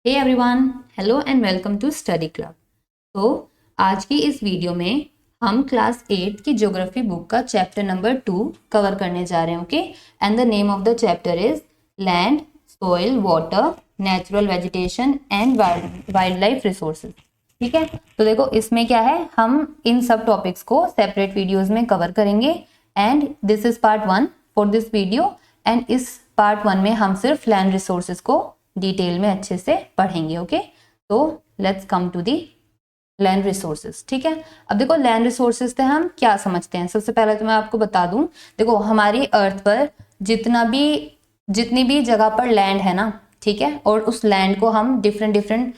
Hey everyone, hello and welcome to study club. तो आज की इस वीडियो में हम क्लास 8 की ज्योग्राफी बुक का चैप्टर नंबर 2 कवर करने जा रहे हैं। Okay, and the name of the chapter is land, soil, water, natural vegetation and wild life resources. ठीक है, तो देखो इसमें क्या है, हम इन सब टॉपिक्स को सेपरेट वीडियोज में कवर करेंगे and this is part 1 for this video. And इस पार्ट 1 में हम सिर्फ लैंड रिसोर्सेज को डिटेल में अच्छे से पढ़ेंगे। ओके, तो let's come to the land resources. ठीक है, अब देखो लैंड रिसोर्सेज से हम क्या समझते हैं। सबसे पहले तो मैं आपको बता दूं, देखो हमारी अर्थ पर जितनी भी जगह पर लैंड है ना, ठीक है, और उस लैंड को हम डिफरेंट डिफरेंट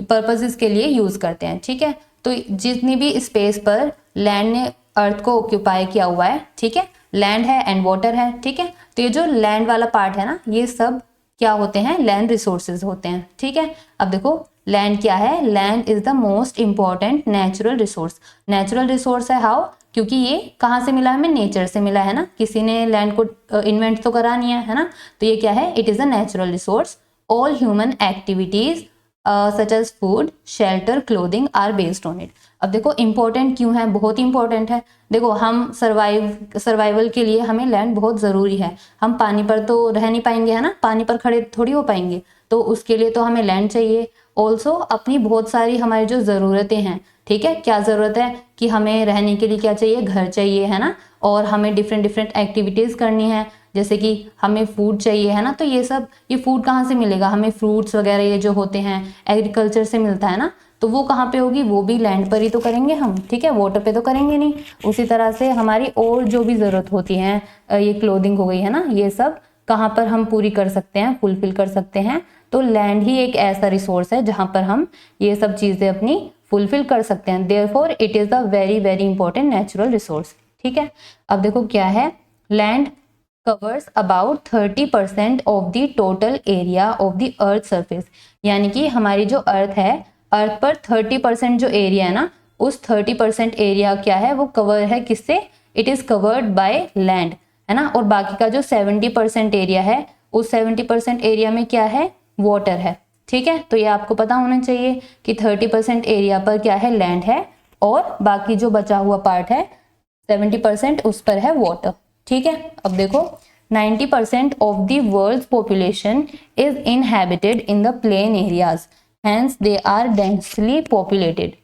पर्पसेस के लिए यूज करते हैं। ठीक है, तो जितनी भी स्पेस पर लैंड ने अर्थ को ऑक्यूपाई किया हुआ है, ठीक है, लैंड है एंड वाटर है। ठीक है, तो ये जो लैंड वाला पार्ट है ना, ये सब क्या होते हैं, लैंड रिसोर्सेज होते हैं। ठीक है, अब देखो लैंड क्या है, land is the most important natural resource. Natural resource है हाउ, क्योंकि ये कहाँ से मिला, हमें नेचर से मिला है ना, किसी ने लैंड को इन्वेंट तो करा नहीं है ना। तो ये क्या है, it is a natural resource. All human activities such as food, shelter, clothing are based on it. अब देखो इंपॉर्टेंट क्यों है, बहुत इंपॉर्टेंट है। देखो हम सर्वाइवल के लिए हमें लैंड बहुत ज़रूरी है। हम पानी पर तो रह नहीं पाएंगे, है ना, पानी पर खड़े थोड़ी हो पाएंगे, तो उसके लिए तो हमें लैंड चाहिए। ऑल्सो अपनी बहुत सारी हमारी जो ज़रूरतें हैं, ठीक है, क्या ज़रूरत है कि हमें रहने के लिए क्या चाहिए, घर चाहिए, है ना, और हमें डिफरेंट डिफरेंट एक्टिविटीज़ करनी है, जैसे कि हमें फूड चाहिए, है ना। तो ये फूड कहाँ से मिलेगा, हमें फ्रूट्स वगैरह ये जो होते हैं एग्रीकल्चर से मिलता है ना, तो वो कहाँ पे होगी, वो भी लैंड पर ही तो करेंगे हम। ठीक है, वाटर पे तो करेंगे नहीं। उसी तरह से हमारी और जो भी ज़रूरत होती है, ये क्लोथिंग हो गई, है ना, ये सब कहाँ पर हम पूरी कर सकते हैं, फुलफिल कर सकते हैं। तो लैंड ही एक ऐसा रिसोर्स है जहाँ पर हम ये सब चीज़ें अपनी फुलफिल कर सकते हैं। Therefore it is a very very important natural resource. ठीक है, अब देखो क्या है, land covers about 30% of the total area of the earth surface। यानी कि हमारी जो अर्थ है, अर्थ पर 30% जो एरिया है ना, उस 30% एरिया क्या है, वो कवर है किससे, it is covered by land, है ना। और बाकी का जो 70% एरिया है, उस 70% एरिया में क्या है, वाटर है। ठीक है, तो ये आपको पता होना चाहिए कि 30% एरिया पर क्या है, लैंड है, और बाकी जो बचा हुआ पार्ट है 70% उस पर है वाटर। ठीक है, अब देखो 90% of the world population is inhabited in the plain areas, hence they are densely populated.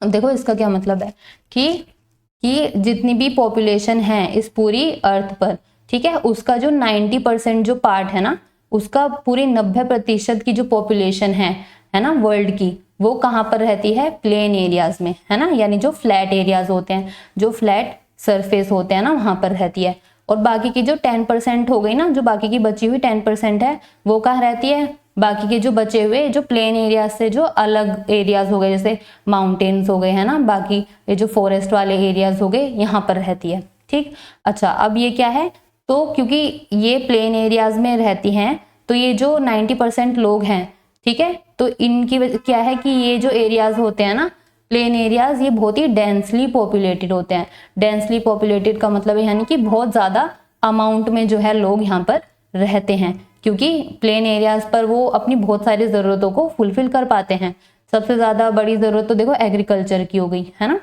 अब देखो इसका क्या मतलब है कि जितनी भी पॉपुलेशन है इस पूरी अर्थ पर, ठीक है, उसका जो 90% जो पार्ट है ना, उसका पूरी 90% की जो पॉपुलेशन है ना वर्ल्ड की, वो कहाँ पर रहती है, प्लेन एरियाज में, है ना, यानी जो फ्लैट एरियाज होते हैं, जो फ्लैट सरफेस होते हैं ना, वहां पर रहती है। और बाकी की जो 10% हो गई ना, जो बाकी की बची हुई 10% है, वो कहाँ रहती है, बाकी के जो बचे हुए जो प्लेन एरियाज से जो अलग एरियाज हो गए, जैसे माउंटेन्स हो गए, है ना, बाकी ये जो फॉरेस्ट वाले एरियाज हो गए, यहाँ पर रहती है। ठीक, अच्छा अब ये क्या है, तो क्योंकि ये प्लेन एरियाज में रहती हैं, तो ये जो 90% लोग हैं, ठीक है, तो इनकी क्या है कि ये जो एरियाज होते हैं ना, प्लेन एरियाज, ये बहुत ही डेंसली पॉपुलेटेड होते हैं। डेंसली पॉपुलेटेड का मतलब है यानी कि बहुत ज्यादा अमाउंट में जो है लोग यहाँ पर रहते हैं, क्योंकि प्लेन एरियाज पर वो अपनी बहुत सारी जरूरतों को फुलफिल कर पाते हैं। सबसे ज्यादा बड़ी जरूरत तो देखो एग्रीकल्चर की हो गई, है ना,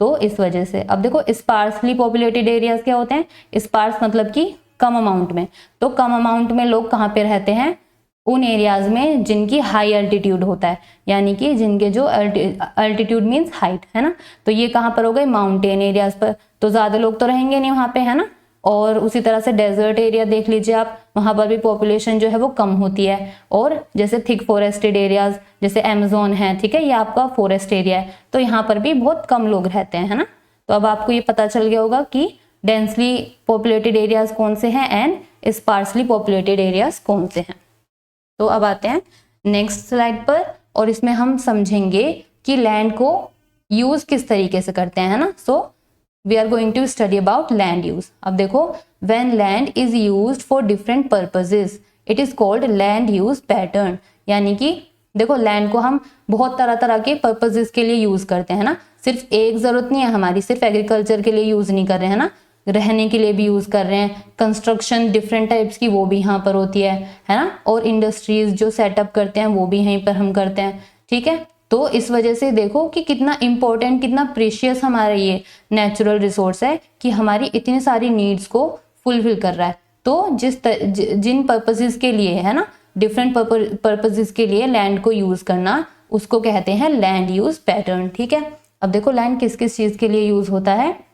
तो इस वजह से। अब देखो स्पार्सली पॉपुलेटेड एरियाज क्या होते हैं, स्पार्स मतलब कि कम अमाउंट में, तो कम अमाउंट में लोग कहाँ पे रहते हैं, उन एरियाज में जिनकी हाई अल्टीट्यूड होता है, यानी कि जिनके जो अल्टीट्यूड मींस हाइट, है ना, तो ये कहाँ पर हो गए, माउंटेन एरियाज पर, तो ज्यादा लोग तो रहेंगे नहीं वहां पे, है ना। और उसी तरह से डेजर्ट एरिया देख लीजिए आप, वहां पर भी पॉपुलेशन जो है वो कम होती है। और जैसे थिक फॉरेस्टेड एरियाज, जैसे अमेजोन है, ठीक है, ये आपका फॉरेस्ट एरिया है, तो यहाँ पर भी बहुत कम लोग रहते हैं, है ना। तो अब आपको ये पता चल गया होगा कि डेंसली पॉपुलेटेड एरियाज कौन से हैं एंड स्पार्सली पॉपुलेटेड एरियाज कौन से हैं। तो अब आते हैं नेक्स्ट स्लाइड पर, और इसमें हम समझेंगे कि लैंड को यूज किस तरीके से करते हैं, है ना। So we are going to study about land use. अब देखो, when land is used for different purposes it is called land use pattern. यानी कि देखो लैंड को हम बहुत तरह तरह के पर्पसेस के लिए यूज करते हैं ना, सिर्फ एक जरूरत नहीं है हमारी, सिर्फ एग्रीकल्चर के लिए यूज नहीं कर रहे हैं ना, रहने के लिए भी यूज कर रहे हैं, कंस्ट्रक्शन डिफरेंट टाइप्स की वो भी यहाँ पर होती है ना, और इंडस्ट्रीज जो सेटअप करते हैं वो भी यहीं पर हम करते हैं, ठीक है। तो इस वजह से देखो कि कितना इंपॉर्टेंट, कितना प्रीशियस हमारा ये नेचुरल रिसोर्स है कि हमारी इतनी सारी नीड्स को फुलफिल कर रहा है। तो जिन पर्पसेस के लिए है ना, डिफरेंट पर्पसेस के लिए लैंड को यूज करना, उसको कहते हैं लैंड यूज पैटर्न, ठीक है। अब देखो लैंड किस किस चीज के लिए यूज होता है,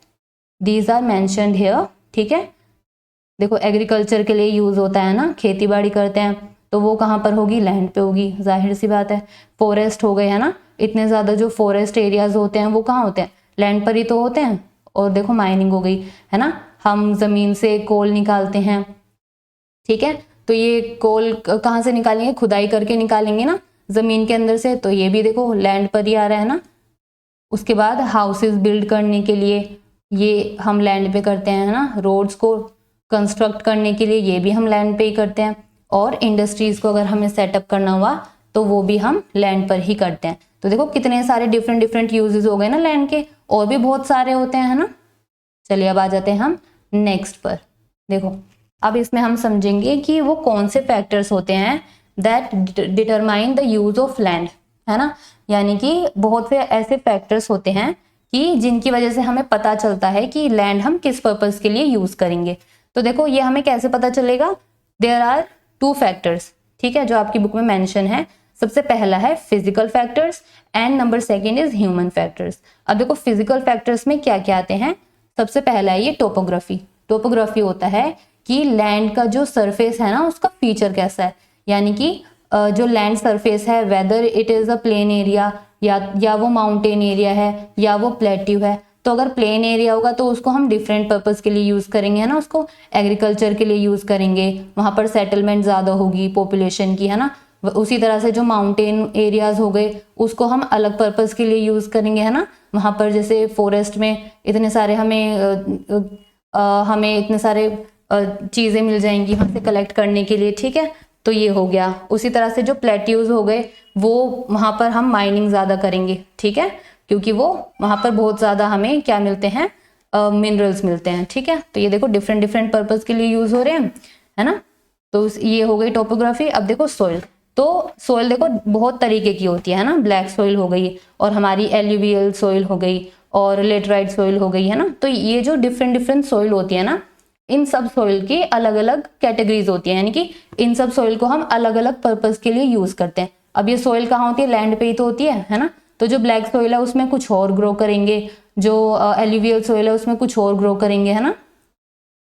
दीज आर मेंशन्ड हियर, ठीक है। देखो एग्रीकल्चर के लिए यूज होता है ना, खेती बाड़ी करते हैं तो वो कहाँ पर होगी, लैंड पे होगी, जाहिर सी बात है। फॉरेस्ट हो गए है ना, इतने ज्यादा जो फॉरेस्ट एरियाज होते हैं वो कहाँ होते हैं, लैंड पर ही तो होते हैं। और देखो माइनिंग हो गई है ना, हम जमीन से कोल निकालते हैं, ठीक है। तो ये कोल कहाँ से निकालेंगे, खुदाई करके निकालेंगे ना जमीन के अंदर से, तो ये भी देखो लैंड पर ही आ रहा है ना। उसके बाद हाउसेस बिल्ड करने के लिए ये हम लैंड पे करते हैं ना, रोड्स को कंस्ट्रक्ट करने के लिए ये भी हम लैंड पे ही करते हैं, और इंडस्ट्रीज को अगर हमें सेटअप करना हुआ तो वो भी हम लैंड पर ही करते हैं। तो देखो कितने सारे डिफरेंट डिफरेंट यूजेस हो गए ना लैंड के, और भी बहुत सारे होते हैं है ना। चलिए अब आ जाते हैं हम नेक्स्ट पर। देखो अब इसमें हम समझेंगे कि वो कौन से फैक्टर्स होते हैं that determine the use of land, है ना। यानी कि बहुत से ऐसे फैक्टर्स होते हैं कि जिनकी वजह से हमें पता चलता है कि लैंड हम किस पर्पस के लिए यूज करेंगे। तो देखो ये हमें कैसे पता चलेगा, देयर आर 2 फैक्टर्स, ठीक है, जो आपकी बुक में मेंशन है। सबसे पहला है physical factors and number 2 is human factors. अब देखो फिजिकल फैक्टर्स में क्या क्या आते हैं, सबसे पहला है ये टोपोग्राफी। टोपोग्राफी होता है कि लैंड का जो सरफेस है ना उसका फीचर कैसा है, यानी कि जो लैंड सरफेस है, whether it is a plain area या वो माउंटेन एरिया है या वो प्लेट्यू है। तो अगर प्लेन एरिया होगा तो उसको हम डिफरेंट पर्पस के लिए यूज करेंगे, है ना, उसको एग्रीकल्चर के लिए यूज करेंगे, वहां पर सेटलमेंट ज्यादा होगी पॉपुलेशन की, है ना। उसी तरह से जो माउंटेन एरियाज हो गए उसको हम अलग पर्पस के लिए यूज करेंगे, है ना। वहां पर जैसे फॉरेस्ट में इतने सारे हमें इतने सारे चीजें मिल जाएंगी वहां से कलेक्ट करने के लिए, ठीक है। तो ये हो गया। उसी तरह से जो प्लेट्यूज हो गए वो वहां पर हम माइनिंग ज्यादा करेंगे, ठीक है, क्योंकि वो वहां पर बहुत ज्यादा हमें क्या मिलते हैं, मिनरल्स मिलते हैं, ठीक है। तो ये देखो डिफरेंट डिफरेंट पर्पस के लिए यूज हो रहे हैं, है ना। तो ये हो गई टोपोग्राफी। अब देखो सॉइल, तो सॉइल देखो बहुत तरीके की होती है ना, ब्लैक सॉइल हो गई और हमारी एल्यूवियल सॉइल हो गई और लेटराइट सॉइल हो गई, है ना। तो ये जो डिफरेंट डिफरेंट सॉइल होती है ना, इन सब सॉइल की अलग अलग कैटेगरीज होती है, यानी कि इन सब सॉइल को हम अलग अलग पर्पस के लिए यूज करते हैं। अब ये सॉइल कहाँ होती है, लैंड पे ही तो होती है ना। तो जो ब्लैक सॉइल है उसमें कुछ और ग्रो करेंगे, जो एल्यूवियल सॉइल है उसमें कुछ और ग्रो करेंगे, है ना।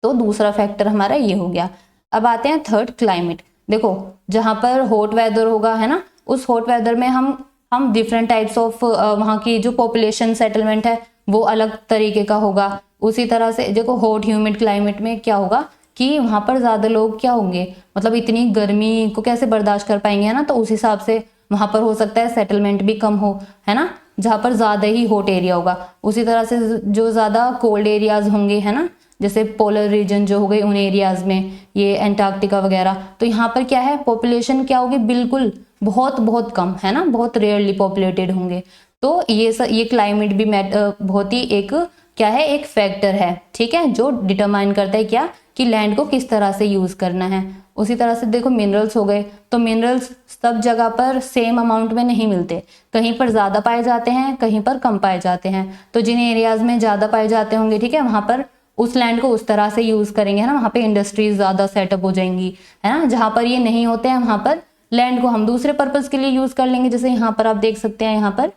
तो दूसरा फैक्टर हमारा ये हो गया। अब आते हैं थर्ड, क्लाइमेट। देखो जहां पर हॉट वेदर होगा, है ना, उस हॉट वेदर में हम डिफरेंट टाइप्स ऑफ वहाँ की जो पॉपुलेशन सेटलमेंट है वो अलग तरीके का होगा। उसी तरह से देखो हॉट ह्यूमिड क्लाइमेट में क्या होगा कि वहां पर ज्यादा लोग क्या होंगे, मतलब इतनी गर्मी को कैसे बर्दाश्त कर पाएंगे, है ना। तो उस हिसाब से वहां पर हो सकता है सेटलमेंट भी कम हो, है ना, जहां पर ज्यादा ही हॉट एरिया होगा। उसी तरह से जो ज्यादा कोल्ड एरियाज होंगे, है ना, जैसे पोलर रीजन जो हो गए उन एरियाज में, ये एंटार्क्टिका वगैरह, तो यहाँ पर क्या है, पॉपुलेशन क्या होगी, बिल्कुल बहुत बहुत कम, है ना, बहुत रेयरली पॉपुलेटेड होंगे। तो ये क्लाइमेट भी बहुत ही एक क्या है, एक फैक्टर है, ठीक है, जो डिटरमाइन करता है क्या, कि लैंड को किस तरह से यूज करना है। उसी तरह से देखो मिनरल्स हो गए, तो मिनरल्स सब जगह पर सेम अमाउंट में नहीं मिलते, कहीं पर ज्यादा पाए जाते हैं, कहीं पर कम पाए जाते हैं। तो जिन एरियाज में ज्यादा पाए जाते होंगे, ठीक है, वहां पर उस लैंड को उस तरह से यूज करेंगे, है ना, वहां पे इंडस्ट्रीज ज्यादा सेटअप हो जाएंगी, है ना। जहां पर ये नहीं होते हैं वहां पर लैंड को हम दूसरे पर्पज के लिए यूज कर लेंगे। जैसे यहाँ पर आप देख सकते हैं, यहाँ पर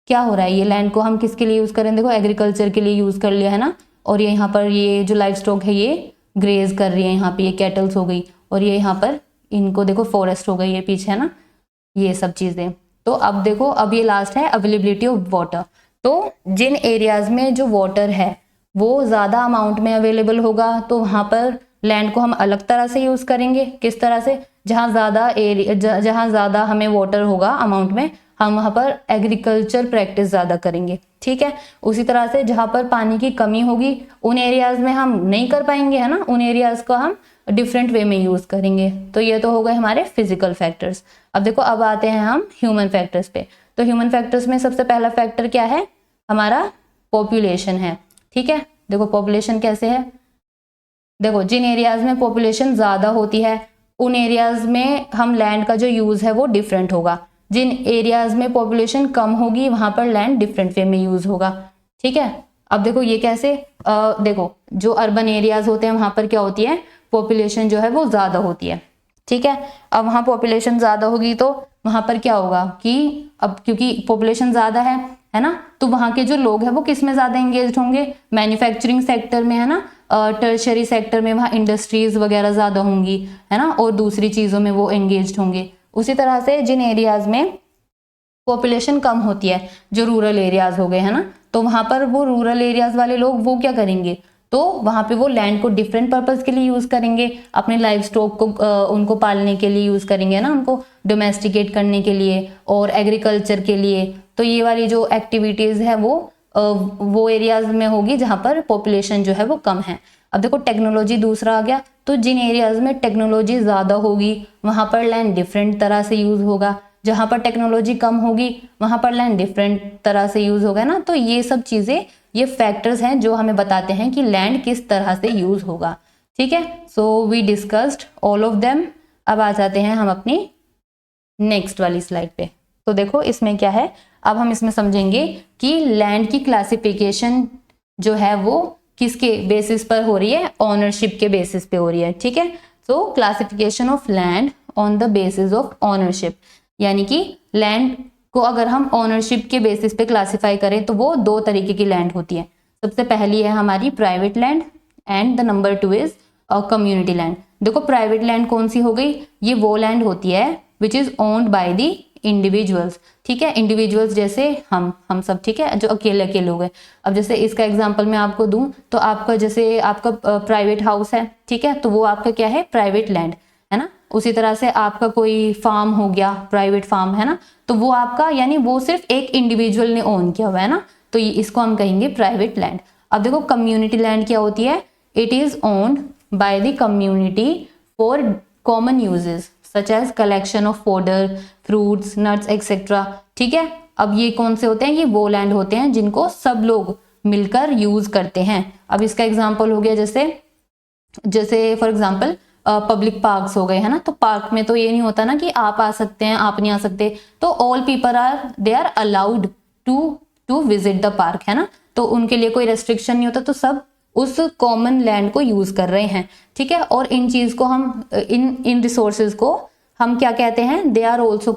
क्या हो रहा है, ये लैंड को हम किसके लिए यूज करें, देखो एग्रीकल्चर के लिए यूज कर लिया, है ना। और ये यहाँ पर ये जो लाइफ स्टॉक है ये ग्रेज कर रही है, यहाँ पे ये कैटल्स हो गई, और ये यहाँ पर इनको देखो फॉरेस्ट हो गई है पीछे, है ना, ये सब चीजें। तो अब देखो, अब ये लास्ट है अवेलेबिलिटी ऑफ वाटर। तो जिन एरियाज में जो वाटर है वो ज्यादा अमाउंट में अवेलेबल होगा, तो वहां पर लैंड को हम अलग तरह से यूज करेंगे। किस तरह से, जहां ज्यादा हमें वाटर होगा अमाउंट में, हम वहां पर एग्रीकल्चर प्रैक्टिस ज्यादा करेंगे, ठीक है। उसी तरह से जहां पर पानी की कमी होगी उन एरियाज में हम नहीं कर पाएंगे, है ना, उन एरियाज को हम डिफरेंट वे में यूज करेंगे। तो ये तो हो गए हमारे फिजिकल फैक्टर्स। अब देखो, अब आते हैं हम ह्यूमन फैक्टर्स पे। तो ह्यूमन फैक्टर्स में सबसे पहला फैक्टर क्या है, हमारा पॉपुलेशन है, ठीक है। देखो पॉपुलेशन कैसे है, देखो जिन एरियाज में पॉपुलेशन ज्यादा होती है उन एरियाज में हम लैंड का जो यूज है वो डिफरेंट होगा, जिन एरियाज में पॉपुलेशन कम होगी वहां पर लैंड डिफरेंट वे में यूज होगा। ठीक है, अब देखो ये कैसे, देखो जो अर्बन एरियाज होते हैं वहां पर क्या होती है, पॉपुलेशन जो है वो ज्यादा होती है। ठीक है, अब वहां पॉपुलेशन ज्यादा होगी तो वहां पर क्या होगा कि अब क्योंकि पॉपुलेशन ज्यादा है ना, तो वहां के जो लोग हैं वो किस में ज्यादा एंगेज होंगे, मैन्युफैक्चरिंग सेक्टर में, है ना, टर्शरी सेक्टर में, वहाँ इंडस्ट्रीज वगैरह ज्यादा होंगी, है ना, और दूसरी चीजों में वो एंगेज होंगे। उसी तरह से जिन एरियाज में पॉपुलेशन कम होती है, जो रूरल एरियाज हो गए, है ना, तो वहां पर वो रूरल एरियाज वाले लोग वो क्या करेंगे, तो वहां पे वो लैंड को डिफरेंट पर्पस के लिए यूज करेंगे, अपने लाइफ स्टॉक को उनको पालने के लिए यूज करेंगे ना, उनको डोमेस्टिकेट करने के लिए और एग्रीकल्चर के लिए। तो ये वाली जो एक्टिविटीज है वो एरियाज में होगी जहां पर पॉपुलेशन जो है वो कम है। अब देखो टेक्नोलॉजी दूसरा आ गया, तो जिन एरियाज में टेक्नोलॉजी ज्यादा होगी वहां पर लैंड डिफरेंट तरह से यूज होगा, जहां पर टेक्नोलॉजी कम होगी वहां पर लैंड डिफरेंट तरह से यूज होगा ना। तो ये सब चीजें, ये फैक्टर्स हैं जो हमें बताते हैं कि लैंड किस तरह से यूज होगा। ठीक है, so we discussed all of them. अब आ जाते हैं हम अपनी नेक्स्ट वाली स्लाइड पे। तो देखो इसमें क्या है, अब हम इसमें समझेंगे कि लैंड की क्लासिफिकेशन जो है वो किसके बेसिस पर हो रही है, ऑनरशिप के बेसिस पे हो रही है। ठीक है, सो classification of land on the basis of ownership, यानी कि लैंड को अगर हम ऑनरशिप के बेसिस पे क्लासिफाई करें तो वो दो तरीके की लैंड होती है। सबसे पहली है हमारी private land and the number 2 is community land. देखो प्राइवेट लैंड कौन सी हो गई, ये वो लैंड होती है which is owned by the individuals. ठीक है, इंडिविजुअल्स जैसे हम सब, ठीक है, जो अकेले अकेले लोग हैं। अब जैसे इसका एग्जांपल मैं आपको दूं तो आपका जैसे आपका प्राइवेट हाउस है, ठीक है, तो वो आपका क्या है, प्राइवेट लैंड है ना। उसी तरह से आपका कोई फार्म हो गया, प्राइवेट फार्म, है ना, तो वो आपका, यानी वो सिर्फ एक इंडिविजुअल ने ओन किया हुआ है ना, तो इसको हम कहेंगे प्राइवेट लैंड। अब देखो कम्युनिटी लैंड क्या होती है, it is owned by the community for common uses such as collection of fodder, fruits, nuts etcetera. ठीक है, अब ये कौन से होते हैं, ये वो लैंड होते हैं जिनको सब लोग मिलकर यूज करते हैं। अब इसका एग्जाम्पल हो गया जैसे फॉर एग्जाम्पल पब्लिक पार्क्स हो गए, है ना, तो पार्क में तो ये नहीं होता ना कि आप आ सकते हैं, आप नहीं आ सकते, तो all people are allowed to visit the park, है ना, तो उनके लिए कोई रेस्ट्रिक्शन नहीं होता, तो सब उस कॉमन लैंड को यूज कर रहे हैं। ठीक है, और इन चीज को हम इन रिसोर्सेज को हम क्या कहते हैं, they are also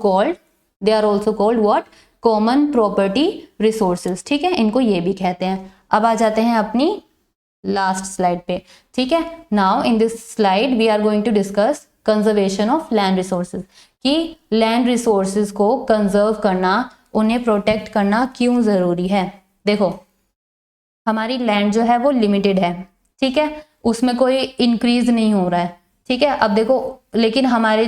called what, common property resources. ठीक है, इनको ये भी कहते हैं। अब आ जाते हैं अपनी लास्ट स्लाइड पे। ठीक है, now in this slide we are going to discuss conservation of land resources, कि लैंड रिसोर्सेज को कंजर्व करना, उन्हें प्रोटेक्ट करना क्यों जरूरी है। देखो हमारी लैंड जो है वो लिमिटेड है, ठीक है, उसमें कोई इंक्रीज नहीं हो रहा है। ठीक है, अब देखो लेकिन हमारे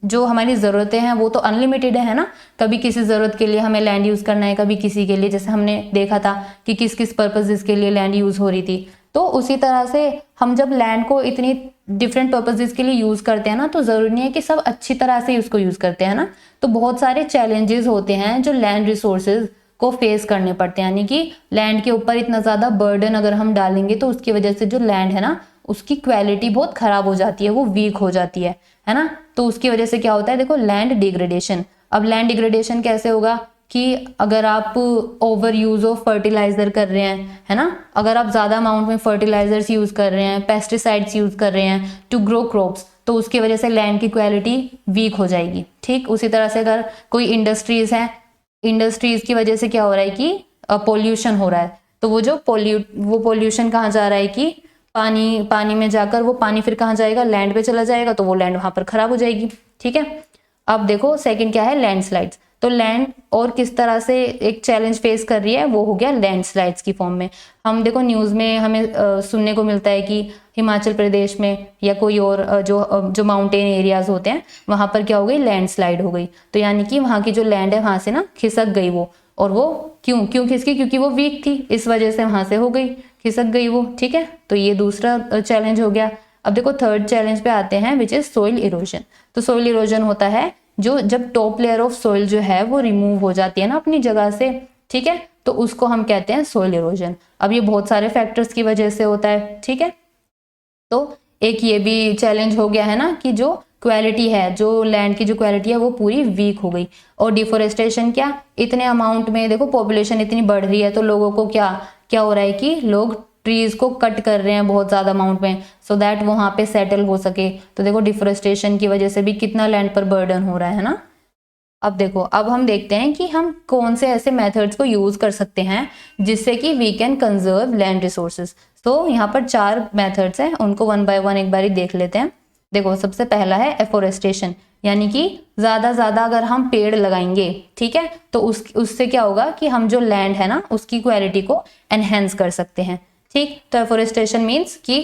जो हमारी ज़रूरतें हैं वो तो अनलिमिटेड है ना, कभी किसी ज़रूरत के लिए हमें लैंड यूज़ करना है, कभी किसी के लिए, जैसे हमने देखा था कि किस किस पर्पसेस के लिए लैंड यूज़ हो रही थी। तो उसी तरह से हम जब लैंड को इतनी डिफरेंट पर्पसेस के लिए यूज़ करते हैं ना, तो ज़रूरी नहीं है कि सब अच्छी तरह से उसको यूज़ करते हैं ना, तो बहुत सारे चैलेंजेस होते हैं जो लैंड रिसोर्सेज को फेस करने पड़ते हैं। यानी कि लैंड के ऊपर इतना ज़्यादा बर्डन अगर हम डालेंगे तो उसकी वजह से जो लैंड है ना उसकी क्वालिटी बहुत खराब हो जाती है, वो वीक हो जाती है ना, तो उसकी वजह से क्या होता है, देखो लैंड डिग्रेडेशन। अब लैंड डिग्रेडेशन कैसे होगा कि अगर आप ओवर यूज ऑफ फर्टिलाइजर कर रहे हैं, है ना, अगर आप ज्यादा अमाउंट में फर्टिलाइजर्स यूज कर रहे हैं, पेस्टिसाइड्स यूज कर रहे हैं टू ग्रो क्रॉप्स, तो उसकी वजह से लैंड की क्वालिटी वीक हो जाएगी। ठीक उसी तरह से अगर कोई इंडस्ट्रीज है, इंडस्ट्रीज की वजह से क्या हो रहा है कि पोल्यूशन हो रहा है, तो वो पोल्यूशन कहाँ जा रहा है कि पानी में जाकर वो पानी फिर कहाँ जाएगा, लैंड पे चला जाएगा, तो वो लैंड वहां पर खराब हो जाएगी। ठीक है, अब देखो सेकंड क्या है, लैंडस्लाइड्स। तो लैंड और किस तरह से एक चैलेंज फेस कर रही है, वो हो गया लैंडस्लाइड्स की फॉर्म में। हम देखो न्यूज में हमें सुनने को मिलता है कि हिमाचल प्रदेश में या कोई और जो माउंटेन एरियाज होते हैं वहां पर क्या हो गई, लैंडस्लाइड हो गई। तो यानी कि वहां की जो लैंड है वहां से ना खिसक गई वो, और वो क्यों खिसकी, क्योंकि वो वीक थी, इस वजह से वहां से हो गई, खिसक गई वो। ठीक है, तो ये दूसरा चैलेंज हो गया। अब देखो थर्ड चैलेंज पे आते हैं विच इज सोइल इरोजन। तो सोइल इरोजन होता है जब टॉप लेयर ऑफ सोइल जो है वो रिमूव हो जाती है ना अपनी जगह से, ठीक है, तो उसको हम कहते हैं सोइल इरोजन। अब ये बहुत सारे फैक्टर्स की वजह से होता है, ठीक है। तो एक ये भी चैलेंज हो गया है ना कि जो क्वालिटी है, जो लैंड की जो क्वालिटी है वो पूरी वीक हो गई। और डिफोरेस्टेशन क्या, इतने अमाउंट में देखो पॉपुलेशन इतनी बढ़ रही है तो लोगों को क्या क्या हो रहा है कि लोग ट्रीज को कट कर रहे हैं बहुत ज्यादा अमाउंट में, सो दैट वहां पे सेटल हो सके। तो देखो डिफोरेस्टेशन की वजह से भी कितना लैंड पर बर्डन हो रहा है ना। अब देखो, अब हम देखते हैं कि हम कौन से ऐसे मेथड्स को यूज कर सकते हैं जिससे कि we can conserve land resources. तो यहाँ पर 4 मेथड्स हैं, उनको वन बाय वन एक बारी देख लेते हैं। देखो सबसे पहला है एफोरेस्टेशन, यानी कि ज्यादा अगर हम पेड़ लगाएंगे, ठीक है, तो उससे क्या होगा कि हम जो लैंड है ना उसकी क्वालिटी को एनहेंस कर सकते हैं, ठीक। तो एफोरेस्टेशन मीन्स कि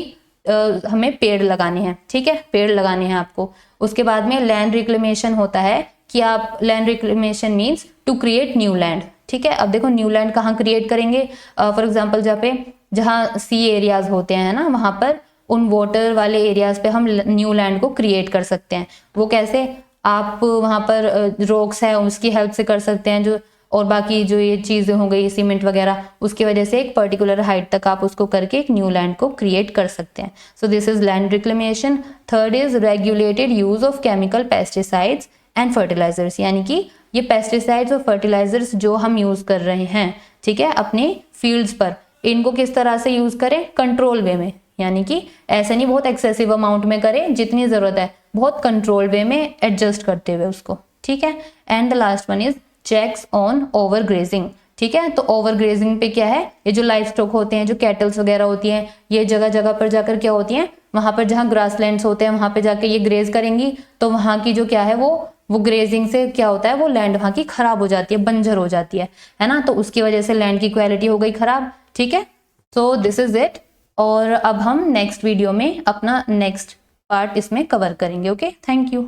हमें पेड़ लगाने हैं, ठीक है, पेड़ लगाने हैं आपको। उसके बाद में लैंड रिक्लेमेशन होता है कि आप, land reclamation means to create new land, ठीक है। अब देखो न्यू लैंड कहाँ क्रिएट करेंगे, फॉर एग्जांपल जहाँ सी एरियाज होते हैं ना वहां पर उन वाटर वाले एरियाज पे हम न्यू लैंड को क्रिएट कर सकते हैं। वो कैसे, आप वहां पर रोक्स है उसकी हेल्प से कर सकते हैं, जो और बाकी जो ये चीजें हो गई सीमेंट वगैरह, उसकी वजह से एक पर्टिकुलर हाइट तक आप उसको करके एक न्यू लैंड को क्रिएट कर सकते हैं। So this is land reclamation. Third is regulated use of chemical pesticides and fertilisers, यानी कि ये पेस्टिसाइड्स और फर्टिलाइजर्स जो हम यूज कर रहे हैं, ठीक है, अपने फील्ड्स पर, इनको किस तरह से यूज करें, कंट्रोल वे में, यानी कि ऐसे नहीं बहुत एक्सेसिव अमाउंट में करें, जितनी जरूरत है बहुत कंट्रोल वे में एडजस्ट करते हुए उसको, ठीक है। And the last one is checks on over grazing, ठीक है। तो ओवर ग्रेजिंग पे क्या है, ये जो लाइफ स्टॉक होते हैं, जो कैटल्स वगैरह होती हैं, ये जगह जगह पर जाकर क्या होती हैं, वहां पर जहाँ ग्रासलैंड्स होते हैं वहां पे जाकर ये ग्रेज करेंगी, तो वहां की जो क्या है वो ग्रेजिंग से क्या होता है, वो लैंड वहां की खराब हो जाती है, बंजर हो जाती है ना। तो उसकी वजह से लैंड की क्वालिटी हो गई खराब, ठीक है। सो दिस इज इट। और अब हम नेक्स्ट वीडियो में अपना नेक्स्ट पार्ट इसमें कवर करेंगे। Okay, thank you.